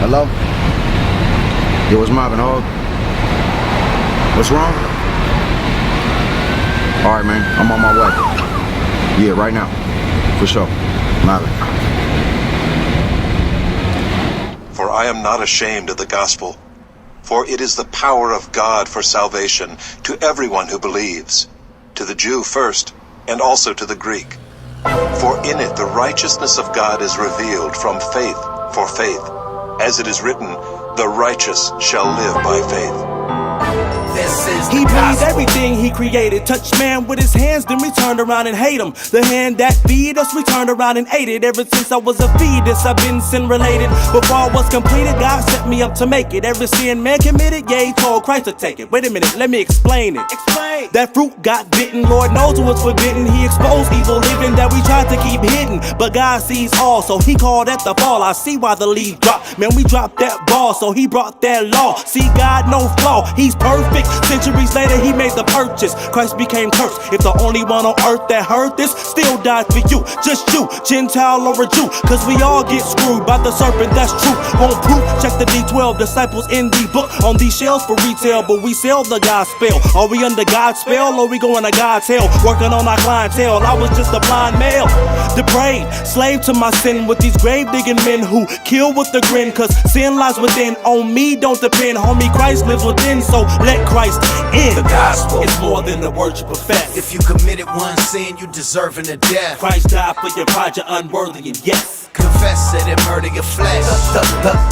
Hello? Yo, what's mobbing, hog? What's wrong? Alright, man, I'm on my way. Yeah, right now. For sure. Mobbing. For I am not ashamed of the gospel, for it is the power of God for salvation to everyone who believes, to the Jew first, and also to the Greek. For in it the righteousness of God is revealed from faith for faith. As it is written, the righteous shall live by faith. He breathed everything he created. Touched man with his hands, then we turned around and hate him. The hand that feed us, we turned around and ate it. Ever since I was a fetus, I've been sin related. Before I was completed, God set me up to make it. Every sin man committed, yeah, he told Christ to take it. Wait a minute, let me explain it. That fruit got bitten, Lord knows it was forbidden. He exposed evil living that we tried to keep hidden. But God sees all, so he called that the fall. I see why the leaf dropped. Man, we dropped that ball, so he brought that law. See, God no flaw, he's perfect. Centuries later, he made the purchase. Christ became cursed. If the only one on earth that heard this still died for you, just you, Gentile or a Jew. Cause we all get screwed by the serpent, that's true. On proof, check the D12 disciples in the book. On these shelves for retail, but we sell the gospel. Are we under God's spell or we going to God's hell? Working on our clientele, I was just a blind male. Depraved, slave to my sin with these grave digging men who kill with a grin. Cause sin lies within, on me don't depend. Homie, Christ lives within, so let Christ in. The gospel is more than the word you profess. If you committed one sin, you deserving of death. Christ died for your pride, you're unworthy, and yes, confess it and murder your flesh.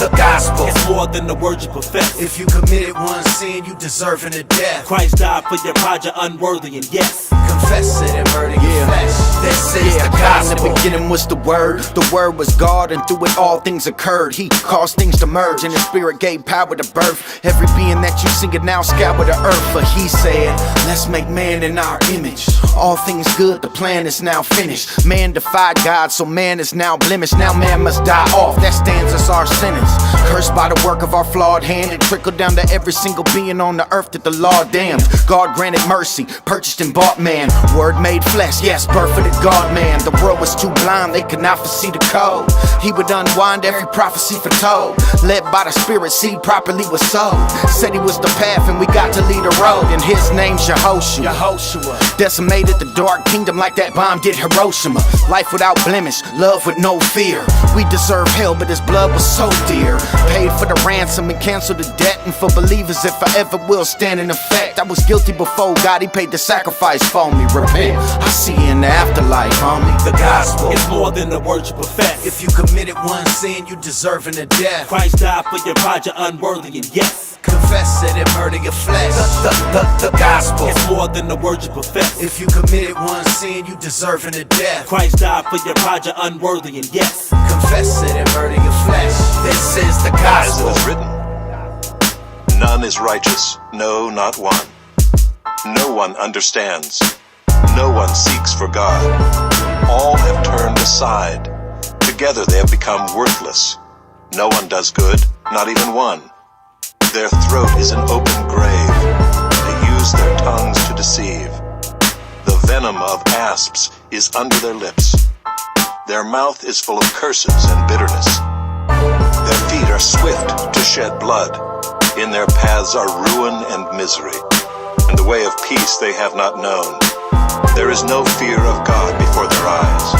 The gospel is more than the word you profess. If you committed one sin, you deserving of death. Christ died for your pride, you're unworthy, and yes, confess it and murder your flesh. This is the gospel. In the beginning was the word was God, and through it all things occurred. He caused things to merge, and his spirit gave power to birth every being that you see it now scour the earth. For he said, let's make man in our image. All things good, the plan is now finished. Man defied God, so man is now blemished. Now man must die off, that stands as our sentence. Cursed by the work of our flawed hand, and trickled down to every single being on the earth that the law damned. God granted mercy, purchased and bought man. Word made flesh, yes, birth of the God man. The world was too blind, they could not foresee the code. He would unwind every prophecy foretold. Led by the spirit, seed properly was sowed. Said he was the path and we got to lead a road. And his name's Yehoshua. Decimated the dark kingdom like that bomb did Hiroshima. Life without blemish, love with no fear. We deserve hell, but his blood was so dear. Paid for the ransom and canceled the debt. And for believers, if I ever will stand in effect. I was guilty before God, he paid the sacrifice for me. Repent, I see you in the afterlife, homie. The gospel is more than the word you profess. If you committed one sin, you deserving of death. Christ died for your pride, you're unworthy, and yes, confess it and murder your flesh. The gospel is more than the word you profess. If you committed one sin, you deserving of death. Christ died for your pride, you're unworthy, and yes, confess it and murder your flesh. This is the gospel. As it is written, none is righteous, no, not one. No one understands. No one seeks for God. All have turned aside. Together they have become worthless. No one does good, not even one. Their throat is an open grave. They use their tongues to deceive. The venom of asps is under their lips. Their mouth is full of curses and bitterness. Their feet are swift to shed blood. In their paths are ruin and misery. And the way of peace they have not known. There is no fear of God before their eyes.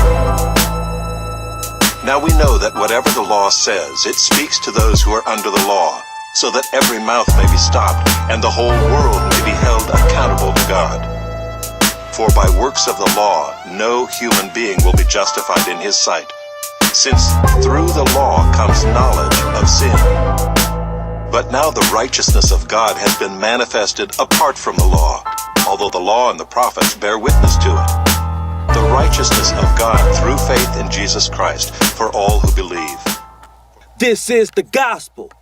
Now we know that whatever the law says, it speaks to those who are under the law, so that every mouth may be stopped, and the whole world may be held accountable to God. For by works of the law, no human being will be justified in his sight, since through the law comes knowledge of sin. But now the righteousness of God has been manifested apart from the law, although the law and the prophets bear witness to it. The righteousness of God through faith in Jesus Christ for all who believe. this is the gospel.